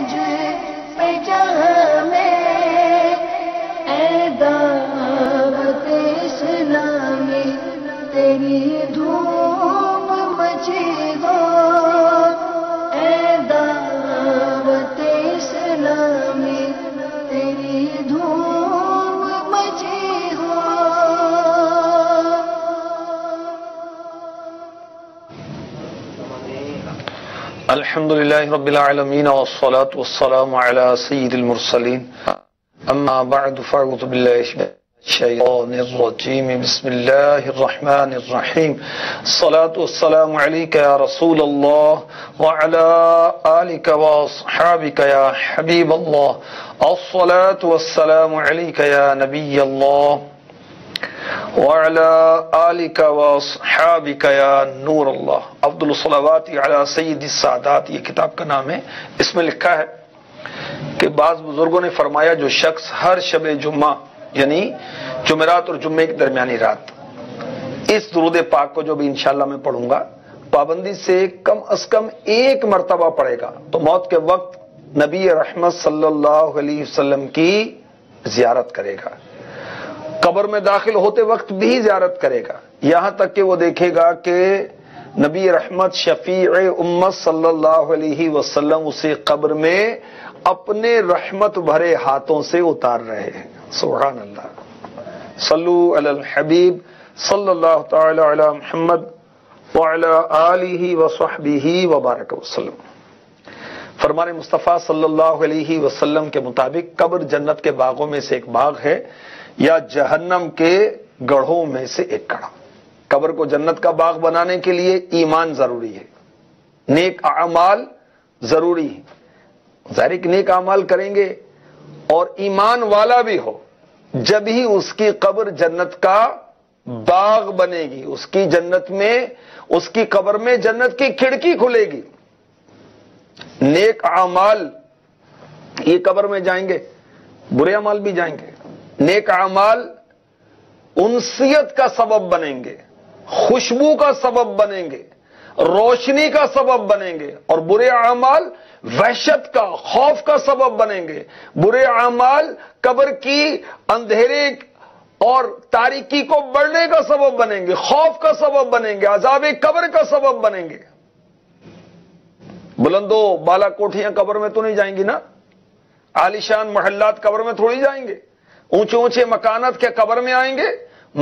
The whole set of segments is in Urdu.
تجھ پہ جہاں میں، اے دعوت اسلامی تیری دھوم مچی ہو، اے دعوت اسلامی تیری دھوم مچی ہو۔ الحمدللہ رب العالمین والصلاة والسلام علی سید المرسلین، اما بعد فاعوذ باللہ من الشیطان الرجیم، بسم اللہ الرحمن الرحیم، الصلاة والسلام علیک یا رسول اللہ وعلی آلک واصحابک یا حبیب اللہ، الصلاة والسلام علیک یا نبی اللہ وعلى آلك واصحابك یا نور اللہ۔ افضل الصلوات علی سید السادات، یہ کتاب کا نام ہے۔ اس میں لکھا ہے کہ بعض بزرگوں نے فرمایا جو شخص ہر شب جمعہ یعنی جمعرات اور جمعے کی درمیانی رات اس درود پاک کو جو بھی انشاءاللہ میں پڑھوں گا پابندی سے کم از کم ایک مرتبہ پڑھے گا تو موت کے وقت نبی رحمت صلی اللہ علیہ وسلم کی زیارت کرے گا، قبر میں داخل ہوتے وقت بھی زیارت کرے گا، یہاں تک کہ وہ دیکھے گا کہ نبی رحمت شفیع امت صلی اللہ علیہ وسلم اسے قبر میں اپنے رحمت بھرے ہاتھوں سے اتار رہے ہیں۔ سبحان اللہ، صلو علی الحبیب صلی اللہ تعالی علی محمد وعلی آلہ وصحبہ وبارک وسلم۔ فرمان مصطفیٰ صلی اللہ علیہ وسلم کے مطابق قبر جنت کے باغوں میں سے ایک باغ ہے یا جہنم کے گڑھوں میں سے ایک گڑھا۔ قبر کو جنت کا باغ بنانے کے لیے ایمان ضروری ہے، نیک اعمال ضروری ہے۔ ظاہر کہ نیک اعمال کریں گے اور ایمان والا بھی ہو جب ہی اس کی قبر جنت کا باغ بنے گی، اس کی جنت میں، اس کی قبر میں جنت کی کھڑکی کھلے گی۔ نیک اعمال یہ قبر میں جائیں گے، برے اعمال بھی جائیں گے۔ نیک اعمال انسیت کا سبب بنیں گے، خوشبو کا سبب بنیں گے، روشنی کا سبب بنیں گے، اور برے اعمال وحشت کا، خوف کا سبب بنیں گے۔ برے اعمال قبر کی اندھیرے اور تاریکی کو بڑھنے کا سبب بنیں گے، خوف کا سبب بنیں گے، عذاب قبر کا سبب بنیں گے۔ بلندو بالا کوٹھیاں قبر میں تو نہیں جائیں گی نا، عالیشان محلات قبر میں تھوڑی جائیں گے، اونچے اونچے مکانات کے قبر میں آئیں گے،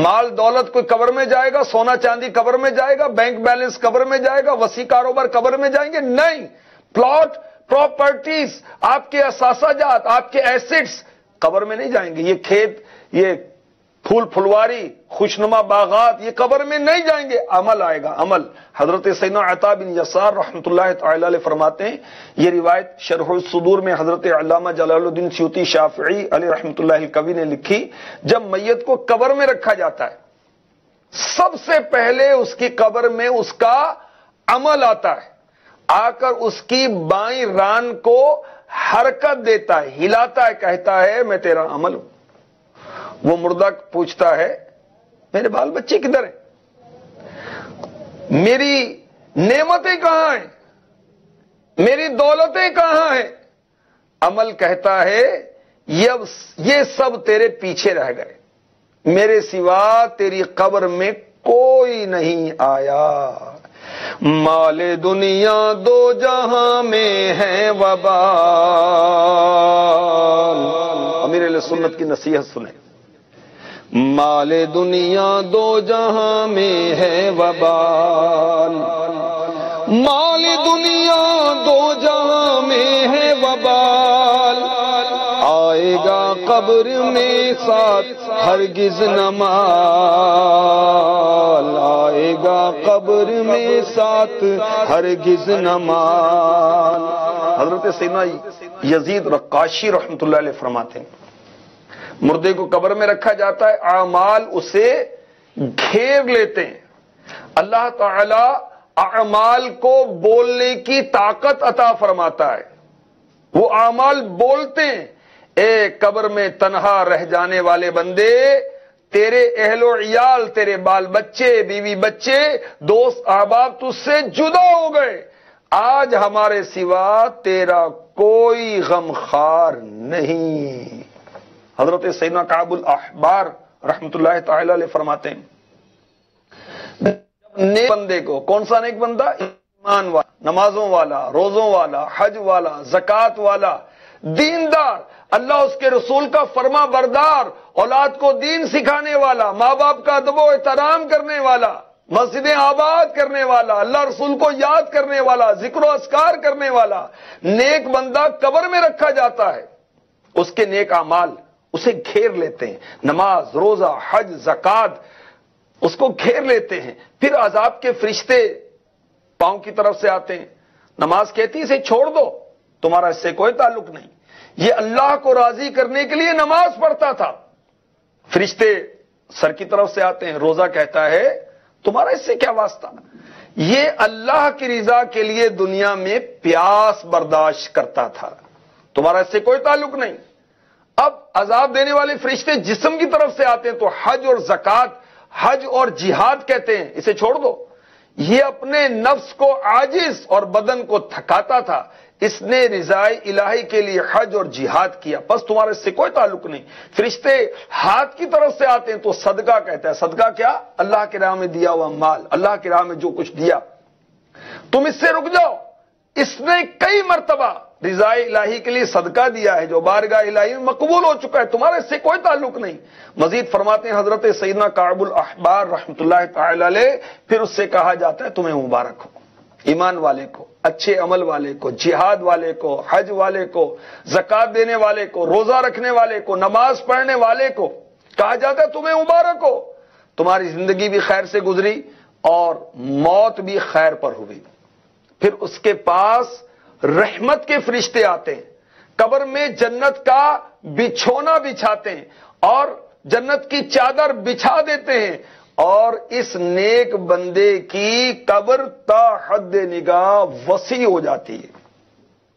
مال دولت کوئی قبر میں جائے گا، سونا چاندی قبر میں جائے گا، بینک بیلنس قبر میں جائے گا، وسیع کاروبار قبر میں جائیں گے؟ نہیں، پلاٹ پراپرٹیز، آپ کے اثاثہ جات، آپ کے ایسٹس قبر میں نہیں جائیں گے۔ یہ کھیت، یہ پھول پھلواری، خوشنما باغات، یہ قبر میں نہیں جائیں گے، عمل آئے گا، عمل۔ حضرت سیدنا عطا بن یسار رحمۃ اللہ تعالی علیہ فرماتے ہیں، یہ روایت شرح الصدور میں حضرت علامہ جلال الدین سیوطی شافعی علیہ رحمۃ اللہ الکوی نے لکھی، جب میت کو قبر میں رکھا جاتا ہے سب سے پہلے اس کی قبر میں اس کا عمل آتا ہے، آ کر اس کی بائیں ران کو حرکت دیتا ہے، ہلاتا ہے، کہتا ہے میں تیرا عمل ہوں۔ وہ مردہ پوچھتا ہے میرے بال بچے کدھر ہیں، میری نعمتیں کہاں ہیں، میری دولتیں کہاں ہیں؟ عمل کہتا ہے یہ سب تیرے پیچھے رہ گئے، میرے سوا تیری قبر میں کوئی نہیں آیا۔ مال دنیا دو جہاں میں ہے وبال۔ امیر اہل سنت کی نصیحت سنیں، مال دنیا دو جہاں میں ہے وبال، مال دنیا دو جہاں میں ہے وبال، آئے گا قبر میں ساتھ ہرگز نہ مال، آئے گا قبر میں ساتھ ہرگز نہ مال۔ حضرت سیدنا یزید رقاشی رحمۃ اللہ علیہ فرماتے ہیں مردے کو قبر میں رکھا جاتا ہے، اعمال اسے گھیر لیتے ہیں، اللہ تعالی اعمال کو بولنے کی طاقت عطا فرماتا ہے، وہ اعمال بولتے ہیں، اے قبر میں تنہا رہ جانے والے بندے، تیرے اہل و عیال، تیرے بال بچے، بیوی بچے، دوست احباب تجھ سے جدا ہو گئے، آج ہمارے سوا تیرا کوئی غم خار نہیں۔ حضرت سیدنا کعب الاحبار رحمت اللہ تعالی علیہ فرماتے ہیں نیک بندے کو، کون سا نیک بندہ؟ ایمان والا، نمازوں والا، روزوں والا، حج والا، زکات والا، دیندار، اللہ اس کے رسول کا فرما بردار، اولاد کو دین سکھانے والا، ماں باپ کا ادب و احترام کرنے والا، مسجدیں آباد کرنے والا، اللہ رسول کو یاد کرنے والا، ذکر و اذکار کرنے والا نیک بندہ قبر میں رکھا جاتا ہے۔ اس کے نیک اعمال اسے گھیر لیتے ہیں، نماز، روزہ، حج، زکات اس کو گھیر لیتے ہیں۔ پھر عذاب کے فرشتے پاؤں کی طرف سے آتے ہیں، نماز کہتی اسے چھوڑ دو، تمہارا اس سے کوئی تعلق نہیں، یہ اللہ کو راضی کرنے کے لیے نماز پڑھتا تھا۔ فرشتے سر کی طرف سے آتے ہیں، روزہ کہتا ہے تمہارا اس سے کیا واسطہ، یہ اللہ کی رضا کے لیے دنیا میں پیاس برداشت کرتا تھا، تمہارا اس سے کوئی تعلق نہیں۔ اب عذاب دینے والے فرشتے جسم کی طرف سے آتے ہیں تو حج اور زکات، حج اور جہاد کہتے ہیں اسے چھوڑ دو، یہ اپنے نفس کو عاجز اور بدن کو تھکاتا تھا، اس نے رضائے الہی کے لیے حج اور جہاد کیا، بس تمہارے اس سے کوئی تعلق نہیں۔ فرشتے ہاتھ کی طرف سے آتے ہیں تو صدقہ کہتا ہے، صدقہ کیا؟ اللہ کی راہ میں دیا ہوا مال، اللہ کی راہ میں جو کچھ دیا، تم اس سے رک جاؤ۔ اس نے کئی مرتبہ رضائے الہی کے لیے صدقہ دیا ہے جو بارگاہ الہی میں مقبول ہو چکا ہے، تمہارے اس سے کوئی تعلق نہیں۔ مزید فرماتے ہیں حضرت سیدنا کعب الاحبار رحمت اللہ تعالی علیہ، پھر اس سے کہا جاتا ہے تمہیں مبارک ہو، ایمان والے کو، اچھے عمل والے کو، جہاد والے کو، حج والے کو، زکات دینے والے کو، روزہ رکھنے والے کو، نماز پڑھنے والے کو کہا جاتا ہے تمہیں مبارک ہو، تمہاری زندگی بھی خیر سے گزری اور موت بھی خیر پر ہوئی۔ پھر اس کے پاس رحمت کے فرشتے آتے ہیں، قبر میں جنت کا بچھونا بچھاتے ہیں اور جنت کی چادر بچھا دیتے ہیں، اور اس نیک بندے کی قبر تا حد نگاہ وسیع ہو جاتی ہے۔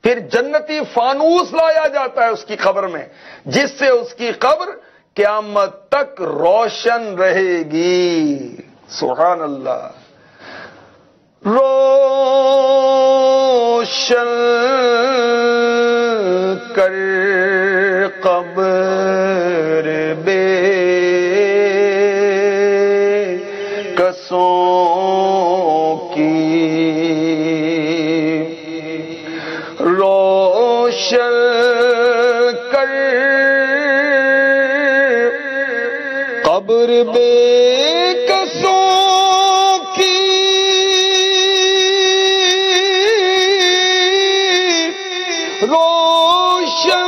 پھر جنتی فانوس لایا جاتا ہے اس کی قبر میں، جس سے اس کی قبر قیامت تک روشن رہے گی۔ سبحان اللہ۔ روشن کر قبر بے کسوں کی، روشن کر قبر بے کسوں کی، روشن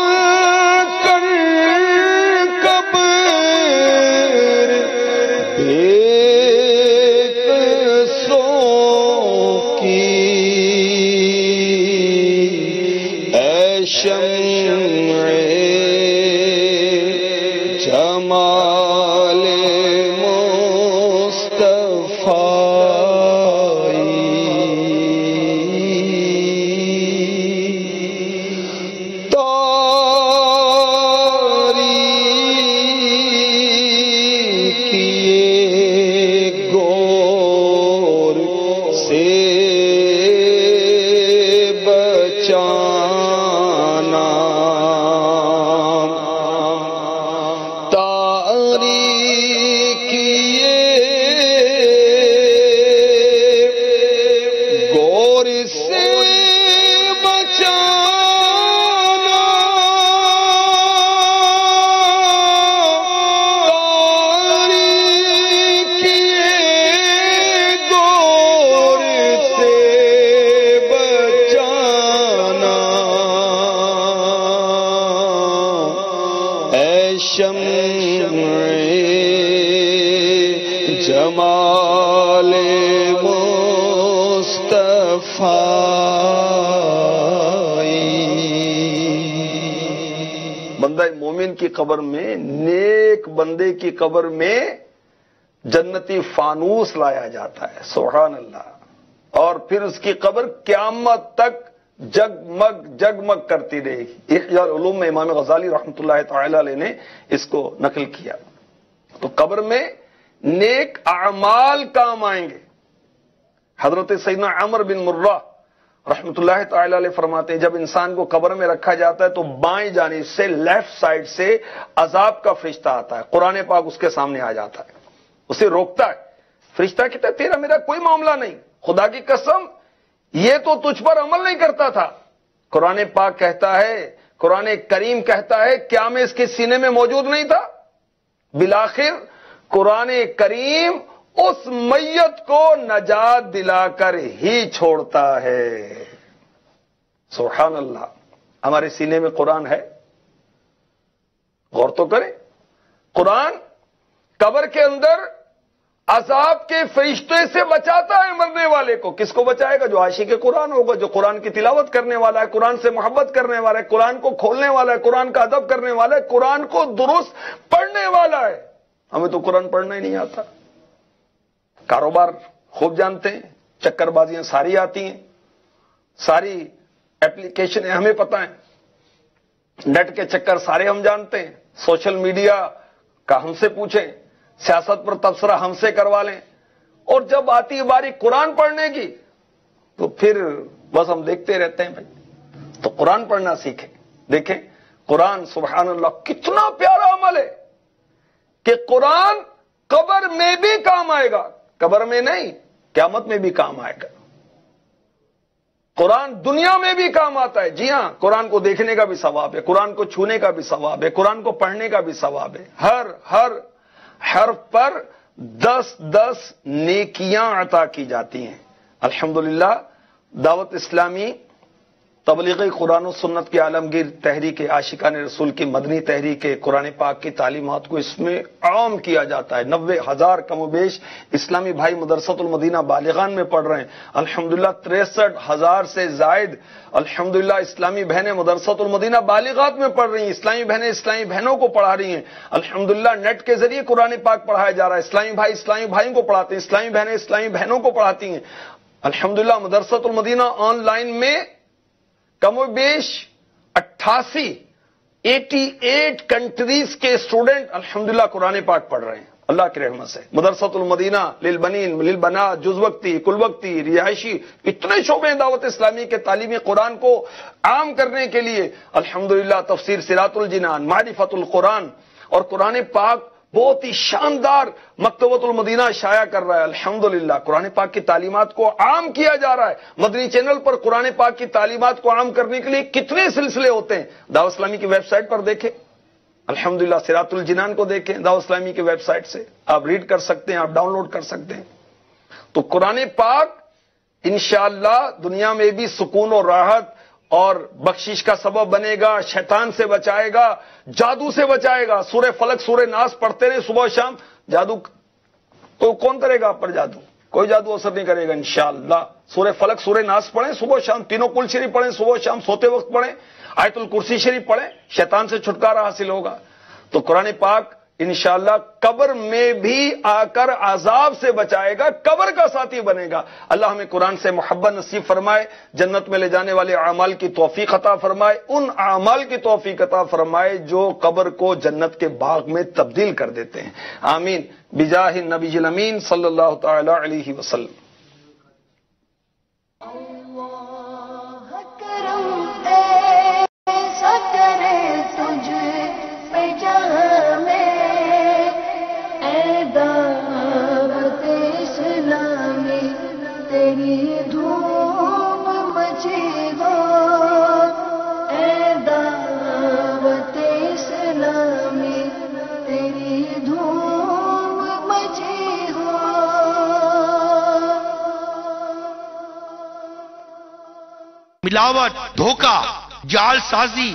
کر قبر بے کسوں کی، اے شمع جمال جمال مصطفی۔ بندہ مومن کی قبر میں، نیک بندے کی قبر میں جنتی فانوس لایا جاتا ہے، سبحان اللہ، اور پھر اس کی قبر قیامت تک جگمگ جگمگ کرتی رہے گی۔ احیاء العلوم میں امام غزالی رحمت اللہ تعالی علیہ نے اس کو نقل کیا۔ تو قبر میں نیک اعمال کام آئیں گے۔ حضرت سیدنا عمر بن مرہ رحمت اللہ تعالی علیہ فرماتے ہیں جب انسان کو قبر میں رکھا جاتا ہے تو بائیں جانب سے لیفٹ سائڈ سے عذاب کا فرشتہ آتا ہے، قرآن پاک اس کے سامنے آ جاتا ہے، اسے روکتا ہے۔ فرشتہ کہتا ہے تیرا میرا کوئی معاملہ نہیں، خدا کی قسم یہ تو تجھ پر عمل نہیں کرتا تھا۔ قرآن پاک کہتا ہے، قرآن کریم کہتا ہے کیا میں اس کے سینے میں موجود نہیں تھا؟ بالآخر قرآن کریم اس میت کو نجات دلا کر ہی چھوڑتا ہے۔ سبحان اللہ، ہمارے سینے میں قرآن ہے؟ غور تو کریں، قرآن قبر کے اندر عذاب کے فرشتے سے بچاتا ہے مرنے والے کو۔ کس کو بچائے گا؟ جو عاشق قرآن ہوگا، جو قرآن کی تلاوت کرنے والا ہے، قرآن سے محبت کرنے والا ہے، قرآن کو کھولنے والا ہے، قرآن کا ادب کرنے والا ہے، قرآن کو درست پڑھنے والا ہے۔ ہمیں تو قرآن پڑھنا ہی نہیں آتا، کاروبار خوب جانتے ہیں، چکر بازیاں ساری آتی ہیں، ساری ایپلیکیشنیں ہمیں پتہ ہیں، نیٹ کے چکر سارے ہم جانتے ہیں، سوشل میڈیا کا ہم سے پوچھیں، سیاست پر تبصرہ ہم سے کروا لیں، اور جب آتی ہے باری قرآن پڑھنے کی تو پھر بس ہم دیکھتے رہتے ہیں۔ بھائی تو قرآن پڑھنا سیکھیں۔ دیکھیں قرآن سبحان اللہ کتنا پیارا عمل ہے کہ قرآن قبر میں بھی کام آئے گا، قبر میں نہیں قیامت میں بھی کام آئے گا۔ قرآن دنیا میں بھی کام آتا ہے، جی ہاں، قرآن کو دیکھنے کا بھی ثواب ہے، قرآن کو چھونے کا بھی ثواب ہے، قرآن کو پڑھنے کا بھی ثواب ہے۔ ہر حرف پر 10 نیکیاں عطا کی جاتی ہیں۔ الحمدللہ دعوت اسلامی تبلیغ قرآن و سنت کی عالمگیر تحریک عاشقان رسول کی مدنی تحریک قرآن پاک کی تعلیمات کو اس میں عام کیا جاتا ہے۔ 90,000 کم و بیش اسلامی بھائی مدرسۃ المدینہ بالغان میں پڑھ رہے ہیں۔ الحمدللہ 63,000 سے زائد الحمدللہ اسلامی بہنیں مدرسۃ المدینہ بالغات میں پڑھ رہی ہیں۔ اسلامی بہنیں اسلامی بہنوں کو پڑھا رہی ہیں۔ الحمدللہ نیٹ کے ذریعے قرآن پاک پڑھایا جا رہا ہے۔ اسلامی بھائی اسلامی بھائیوں کو پڑھاتے ہیں، اسلامی بہنیں اسلامی بہنوں کو پڑھاتی ہیں۔ الحمدللہ مدرسۃ المدینہ آن لائن میں کم و بیش 88 کنٹریز کے اسٹوڈنٹ الحمدللہ قرآن پاک پڑھ رہے ہیں اللہ کی رحمت سے۔ مدرسۃ المدینہ للبنین للبنات جز وقتی کل وقتی رہائشی اتنے شعبے ہیں دعوت اسلامی کے تعلیمی قرآن کو عام کرنے کے لیے۔ الحمدللہ تفسیر صراط الجنان، معرفت القرآن اور قرآن پاک بہت ہی شاندار مکتبۃ المدینہ شائع کر رہا ہے۔ الحمدللہ قرآن پاک کی تعلیمات کو عام کیا جا رہا ہے۔ مدنی چینل پر قرآن پاک کی تعلیمات کو عام کرنے کے لیے کتنے سلسلے ہوتے ہیں، دعوت اسلامی کی ویب سائٹ پر دیکھیں۔ الحمدللہ صراط الجنان کو دیکھیں، دعوت اسلامی کی ویب سائٹ سے آپ ریڈ کر سکتے ہیں، آپ ڈاؤن لوڈ کر سکتے ہیں۔ تو قرآن پاک انشاءاللہ دنیا میں بھی سکون و راحت اور بخشش کا سبب بنے گا، شیطان سے بچائے گا، جادو سے بچائے گا۔ سورہ فلق سورہ ناس پڑھتے رہے صبح و شام، جادو تو کون کرے گا آپ پر؟ جادو کوئی جادو اثر نہیں کرے گا انشاءاللہ۔ سورہ فلق سورہ ناس پڑھیں صبح و شام، تینوں کل شریف پڑھیں صبح و شام، سوتے وقت پڑھیں، آیت الکرسی شریف پڑھیں، شیطان سے چھٹکارا حاصل ہوگا۔ تو قرآن پاک انشاءاللہ قبر میں بھی آ کر عذاب سے بچائے گا، قبر کا ساتھی بنے گا۔ اللہ ہمیں قرآن سے محبت نصیب فرمائے، جنت میں لے جانے والے اعمال کی توفیق عطا فرمائے، ان اعمال کی توفیق عطا فرمائے جو قبر کو جنت کے باغ میں تبدیل کر دیتے ہیں۔ آمین بجاہ النبی الامین صلی اللہ تعالی علیہ وسلم۔ اللہ کرم ایسا کرے تجھ پہ جہاں میں، اے دعوت اسلامی تیری دھوم مچی ہو، اے دعوت اسلامی تیری دھوم مچی ہو۔ ملاوٹ، دھوکہ، جعل سازی